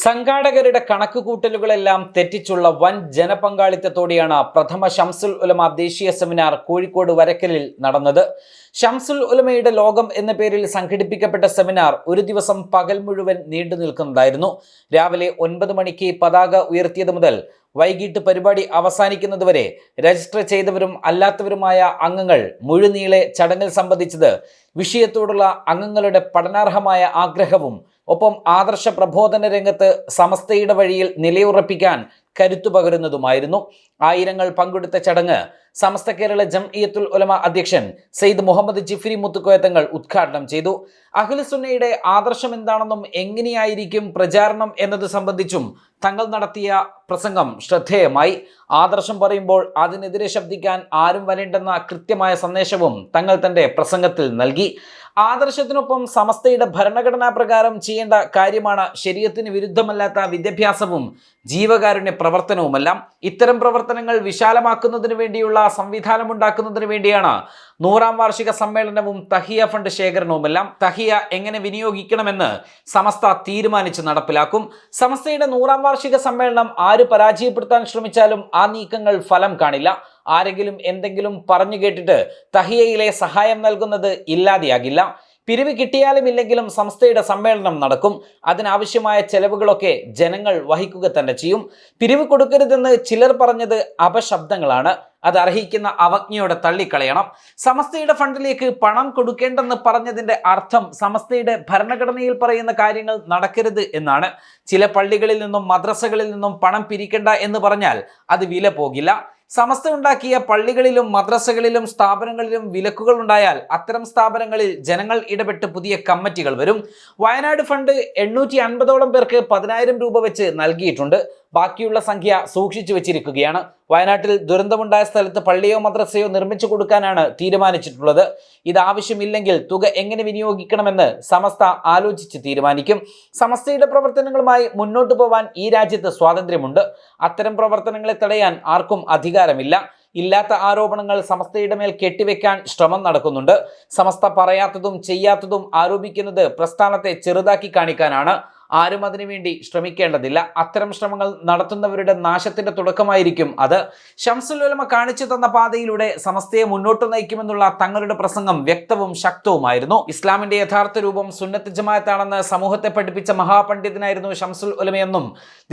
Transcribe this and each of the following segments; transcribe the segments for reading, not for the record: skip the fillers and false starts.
സംഘാടകരുടെ കണക്കുകൂട്ടലുകളെല്ലാം തെറ്റിച്ചുള്ള വൻ ജനപങ്കാളിത്തത്തോടെയാണ് പ്രഥമ ഷംസുൽ ഉലമ ദേശീയ സെമിനാർ കോഴിക്കോട് വരക്കലിൽ നടന്നത്. ഷംസുൽ ഉലമയുടെ ലോകം എന്ന പേരിൽ സംഘടിപ്പിക്കപ്പെട്ട സെമിനാർ ഒരു ദിവസം പകൽ മുഴുവൻ നീണ്ടു നിൽക്കുന്നതായിരുന്നു. രാവിലെ 9 മണിക്ക് പതാക ഉയർത്തിയത് മുതൽ വൈകിട്ട് പരിപാടി അവസാനിക്കുന്നതുവരെ രജിസ്റ്റർ ചെയ്തവരും അല്ലാത്തവരുമായ അംഗങ്ങൾ മുഴുനീളെ ചടങ്ങിൽ സംബന്ധിച്ചത് വിഷയത്തോടുള്ള അംഗങ്ങളുടെ പഠനാർഹമായ ആഗ്രഹവും ഒപ്പം ആദർശ പ്രബോധന രംഗത്ത് സമസ്തയുടെ വഴിയിൽ നിലയുറപ്പിക്കാൻ കരുത്തു പകരുന്നതുമായിരുന്നു. ആയിരങ്ങൾ പങ്കെടുത്ത ചടങ്ങ് സമസ്ത കേരള ജംഇയ്യത്തുൽ ഉലമ അധ്യക്ഷൻ സയ്യിദ് മുഹമ്മദ് ജിഫ്രി മുത്തുക്കോയ തങ്ങൾ ഉദ്ഘാടനം ചെയ്തു. അഹ്ലുസുന്നയുടെ ആദർശം എന്താണെന്നും എങ്ങനെയായിരിക്കും പ്രചാരണം എന്നത് സംബന്ധിച്ചും തങ്ങൾ നടത്തിയ പ്രസംഗം ശ്രദ്ധേയമായി. ആദർശം പറയുമ്പോൾ അതിനെതിരെ ശബ്ദിക്കാൻ ആരും വരേണ്ടെന്ന കൃത്യമായ സന്ദേശവും തങ്ങൾ തന്റെ പ്രസംഗത്തിൽ നൽകി. ആദർശത്തിനൊപ്പം സമസ്തയുടെ ഭരണഘടനാ പ്രകാരം ചെയ്യേണ്ട കാര്യമാണ് ശരീഅത്തിന് വിരുദ്ധമല്ലാത്ത വിദ്യാഭ്യാസവും ജീവകാരുണ്യ പ്രവർത്തനവുമെല്ലാം. ഇത്തരം പ്രവർത്തനങ്ങൾ വിശാലമാക്കുന്നതിന് വേണ്ടിയുള്ള സംവിധാനം ഉണ്ടാക്കുന്നതിന് വേണ്ടിയാണ് 100ാം വാർഷിക സമ്മേളനവും തഹിയ ഫണ്ട് ശേഖരണവുമെല്ലാം. തഹിയ എങ്ങനെ വിനിയോഗിക്കണമെന്ന് സമസ്ത തീരുമാനിച്ച് നടപ്പിലാക്കും. സമസ്തയുടെ 100ാം വാർഷിക സമ്മേളനം ആര് പരാജയപ്പെടുത്താൻ ശ്രമിച്ചാലും ആ നീക്കങ്ങൾ ഫലം കാണില്ല. ആരെങ്കിലും എന്തെങ്കിലും പറഞ്ഞു കേട്ടിട്ട് തഹിയയിലെ സഹായം നൽകുന്നത് ഇല്ലാതെയാകില്ല. പിരിവ് കിട്ടിയാലും ഇല്ലെങ്കിലും സംസ്ഥയുടെ സമ്മേളനം നടക്കും. അതിനാവശ്യമായ ചെലവുകളൊക്കെ ജനങ്ങൾ വഹിക്കുക തന്നെ ചെയ്യും. പിരിവ് കൊടുക്കരുതെന്ന് ചിലർ പറഞ്ഞത് അപശബ്ദങ്ങളാണ്. അത് അർഹിക്കുന്ന അവജ്ഞയോടെ തള്ളിക്കളയണം. സമസ്തയുടെ ഫണ്ടിലേക്ക് പണം കൊടുക്കേണ്ടെന്ന് പറഞ്ഞതിന്റെ അർത്ഥം സമസ്തയുടെ ഭരണഘടനയിൽ പറയുന്ന കാര്യങ്ങൾ നടക്കരുത് എന്നാണ്. ചില പള്ളികളിൽ നിന്നും മദ്രസകളിൽ നിന്നും പണം പിരിക്കണ്ട എന്ന് പറഞ്ഞാൽ അത് വില പോകില്ല. സമസ്ത ഉണ്ടാക്കിയ പള്ളികളിലും മദ്രസകളിലും സ്ഥാപനങ്ങളിലും വിലക്കുകൾ ഉണ്ടായാൽ അത്തരം സ്ഥാപനങ്ങളിൽ ജനങ്ങൾ ഇടപെട്ട് പുതിയ കമ്മിറ്റികൾ വരും. വയനാട് ഫണ്ട് 850ഓളം പേർക്ക് 10,000 രൂപ വെച്ച് നൽകിയിട്ടുണ്ട്. ബാക്കിയുള്ള സംഖ്യ സൂക്ഷിച്ചു വെച്ചിരിക്കുകയാണ്. വയനാട്ടിൽ ദുരന്തമുണ്ടായ സ്ഥലത്ത് പള്ളിയോ മദ്രസയോ നിർമ്മിച്ചു കൊടുക്കാനാണ് തീരുമാനിച്ചിട്ടുള്ളത്. ഇത് ആവശ്യമില്ലെങ്കിൽ തുക എങ്ങനെ വിനിയോഗിക്കണമെന്ന് സമസ്ത ആലോചിച്ച് തീരുമാനിക്കും. സമസ്തയുടെ പ്രവർത്തനങ്ങളുമായി മുന്നോട്ട് പോവാൻ ഈ രാജ്യത്ത് സ്വാതന്ത്ര്യമുണ്ട്. അത്തരം പ്രവർത്തനങ്ങളെ തടയാൻ ആർക്കും അധികാരമില്ല. ഇല്ലാത്ത ആരോപണങ്ങൾ സമസ്തയുടെ മേൽ കെട്ടിവെക്കാൻ ശ്രമം നടക്കുന്നുണ്ട്. സമസ്ത പറയാത്തതും ചെയ്യാത്തതും ആരോപിക്കുന്നത് പ്രസ്ഥാനത്തെ ചെറുതാക്കി കാണിക്കാനാണ്. ആരും അതിനുവേണ്ടി ശ്രമിക്കേണ്ടതില്ല. അത്തരം ശ്രമങ്ങൾ നടത്തുന്നവരുടെ നാശത്തിന്റെ തുടക്കമായിരിക്കും അത്. ഷംസുൽ ഉലമ കാണിച്ചു തന്ന പാതയിലൂടെ സമസ്തയെ മുന്നോട്ട് നയിക്കുമെന്നുള്ള തങ്ങളുടെ പ്രസംഗം വ്യക്തവും ശക്തവുമായിരുന്നു. ഇസ്ലാമിന്റെ യഥാർത്ഥ രൂപം സുന്നത്ത് ജമാഅത്താണെന്ന് സമൂഹത്തെ പഠിപ്പിച്ച മഹാപണ്ഡിതനായിരുന്നു ഷംസുൽ ഉലമയെന്നും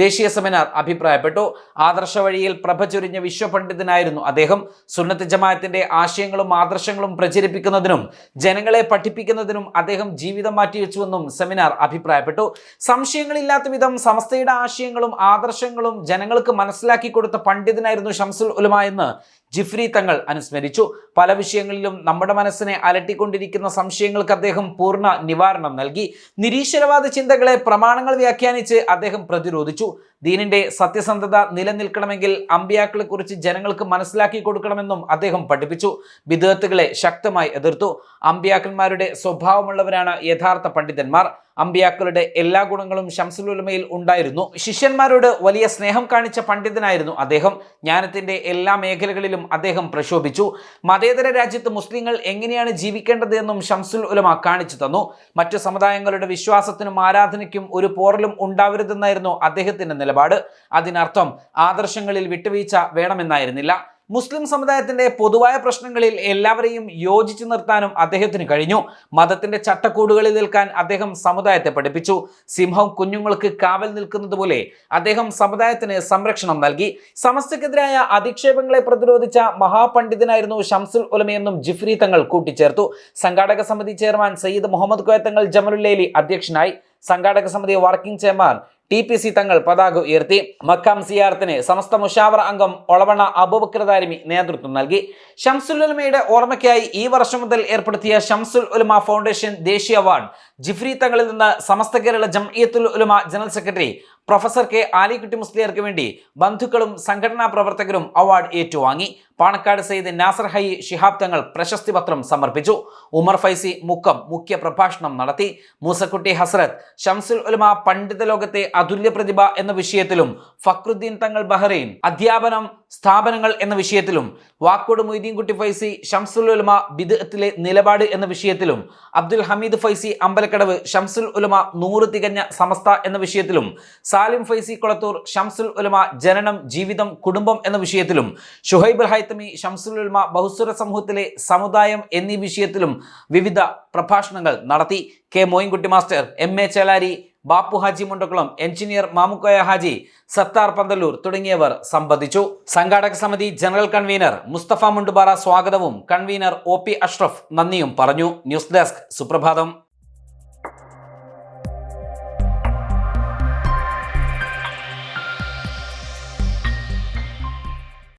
ദേശീയ സെമിനാർ അഭിപ്രായപ്പെട്ടു. ആദർശ വഴിയിൽ പ്രഭ ചൊരിഞ്ഞ വിശ്വപണ്ഡിതനായിരുന്നു അദ്ദേഹം. സുന്നത്ത് ജമാഅത്തിന്റെ ആശയങ്ങളും ആദർശങ്ങളും പ്രചരിപ്പിക്കുന്നതിനും ജനങ്ങളെ പഠിപ്പിക്കുന്നതിനും അദ്ദേഹം ജീവിതം മാറ്റിവെച്ചുവെന്നും സെമിനാർ അഭിപ്രായപ്പെട്ടു. സംശയങ്ങളില്ലാത്ത വിധം സമസ്തയുടെ ആശയങ്ങളും ആദർശങ്ങളും ജനങ്ങൾക്ക് മനസ്സിലാക്കി കൊടുത്ത പണ്ഡിതനായിരുന്നു ഷംസുൽ ഉലമ എന്ന് ജിഫ്രി തങ്ങൾ അനുസ്മരിച്ചു. പല വിഷയങ്ങളിലും നമ്മുടെ മനസ്സിനെ അലട്ടിക്കൊണ്ടിരിക്കുന്ന സംശയങ്ങൾക്ക് അദ്ദേഹം പൂർണ്ണ നിവാരണം നൽകി. നിരീശ്വരവാദ ചിന്തകളെ പ്രമാണങ്ങൾ വ്യാഖ്യാനിച്ച് അദ്ദേഹം പ്രതിരോധിച്ചു. ദീനിന്റെ സത്യസന്ധത നിലനിൽക്കണമെങ്കിൽ അമ്പിയാക്കളെ കുറിച്ച് ജനങ്ങൾക്ക് മനസ്സിലാക്കി കൊടുക്കണമെന്നും അദ്ദേഹം പഠിപ്പിച്ചു. ബിദ്അത്തുകളെ ശക്തമായി എതിർത്തു. അമ്പിയാക്കന്മാരുടെ സ്വഭാവമുള്ളവരാണ് യഥാർത്ഥ പണ്ഡിതന്മാർ. അമ്പിയാക്കളുടെ എല്ലാ ഗുണങ്ങളും ഷംസുൽ ഉലമയിൽ ഉണ്ടായിരുന്നു. ശിഷ്യന്മാരോട് വലിയ സ്നേഹം കാണിച്ച പണ്ഡിതനായിരുന്നു അദ്ദേഹം. ജ്ഞാനത്തിന്റെ എല്ലാ മേഖലകളിലും അദ്ദേഹം പ്രശോഭിച്ചു. മതേതര രാജ്യത്ത് മുസ്ലിങ്ങൾ എങ്ങനെയാണ് ജീവിക്കേണ്ടത് എന്നും ഷംസുൽ ഉലമ കാണിച്ചു തന്നു. മറ്റു സമുദായങ്ങളുടെ വിശ്വാസത്തിനും ആരാധനയ്ക്കും ഒരു പോറലും ഉണ്ടാവരുതെന്നായിരുന്നു അദ്ദേഹത്തിന്റെ നിലപാട്. അതിനർത്ഥം ആദർശങ്ങളിൽ വിട്ടുവീഴ്ച വേണമെന്നായിരുന്നില്ല. മുസ്ലിം സമുദായത്തിന്റെ പൊതുവായ പ്രശ്നങ്ങളിൽ എല്ലാവരെയും യോജിച്ചു നിർത്താനും അദ്ദേഹത്തിന് കഴിഞ്ഞു. മതത്തിന്റെ ചട്ടക്കൂടുകളിൽ നിൽക്കാൻ അദ്ദേഹം സമുദായത്തെ പഠിപ്പിച്ചു. സിംഹം കുഞ്ഞുങ്ങൾക്ക് കാവൽ നിൽക്കുന്നത് പോലെ അദ്ദേഹം സമുദായത്തിന് സംരക്ഷണം നൽകി. സമസ്തക്കെതിരായ അധിക്ഷേപങ്ങളെ പ്രതിരോധിച്ച മഹാപണ്ഡിതനായിരുന്നു ഷംസുൽ ഉലമയെന്നും ജിഫ്രി തങ്ങൾ കൂട്ടിച്ചേർത്തു. സംഘാടക സമിതി ചെയർമാൻ സയ്യിദ് മുഹമ്മദ് കോയ തങ്ങൾ ജമലുല്ലൈലി അധ്യക്ഷനായി. സംഘാടക സമിതി വർക്കിംഗ് ചെയർമാൻ TPC തങ്ങൾ പതാക ഉയർത്തി. മക്കാം സിയാറത്തിന് സമസ്ത മുഷാവറ അംഗം ഒളവണ്ണ അബൂബക്കർ ദാരിമി നേതൃത്വം നൽകി. ഷംസുൽ ഉലമയുടെ ഓർമ്മയ്ക്കായി ഈ വർഷം മുതൽ ഏർപ്പെടുത്തിയ ഷംസുൽ ഉലമ ഫൗണ്ടേഷൻ ദേശീയ അവാർഡ് ജിഫ്രി തങ്ങളിൽ നിന്ന് Samastha Kerala Jamiyyathul Ulama general secretary professor K Alikutty മുസ്ലിയാർക്ക് വേണ്ടി ബന്ധുക്കളും സംഘടനാ പ്രവർത്തകരും അവാർഡ് ഏറ്റുവാങ്ങി. പാണക്കാട് സയ്യിദ് നാസർ ഹൈ ശിഹാബ് തങ്ങൾ പ്രശസ്തി പത്രം സമർപ്പിച്ചു. ഉമർ ഫൈസി മുക്കം മുഖ്യ പ്രഭാഷണം നടത്തി. മൂസക്കുട്ടി ഹസ്രത്ത് ഷംസുൽ ഉലമ പണ്ഡിത ലോകത്തെ അതുല്യ പ്രതിഭ എന്ന വിഷയത്തിലും, ഫക്രുദ്ദീൻ തങ്ങൾ ബഹ്റൈൻ അധ്യാപനം സ്ഥാപനങ്ങൾ എന്ന വിഷയത്തിലും, വാക്കോട് മൊയ്തീൻകുട്ടി ഫൈസി ഷംസുൽ ഉലമ ബിദ്അത്തിലെ നിലപാട് എന്ന വിഷയത്തിലും, അബ്ദുൽ ഹമീദ് ഫൈസി അമ്പലക്കൽ പാറമേക്കടവ് ഷംസുൽ ഉലമ 100 തികഞ്ഞ സമസ്ത എന്ന വിഷയത്തിലും, സാലിം ഫൈസി കൊളത്തൂർ ഷംസുൽ ഉലമ ജനനം ജീവിതം കുടുംബം എന്ന വിഷയത്തിലും, ഷുഹൈബ് ഹൈത്തമി ഷംസുൽ ഉലമ ബഹുസ്വര സമൂഹത്തിലെ സമുദായം എന്നീ വിഷയത്തിലും വിവിധ പ്രഭാഷണങ്ങൾ നടത്തി. K Moyinkutty master, MA Chelari, Bappu Haji Mundakkulam, engineer Mamukkoya Haji, Sattar Panthalloor തുടങ്ങിയവർ സംബന്ധിച്ചു. സംഘാടക സമിതി ജനറൽ കൺവീനർ മുസ്തഫ മുണ്ടുപാറ സ്വാഗതവും കൺവീനർ OP അഷ്റഫ് നന്ദിയും പറഞ്ഞു. ന്യൂസ് ഡെസ്ക് സുപ്രഭാതം.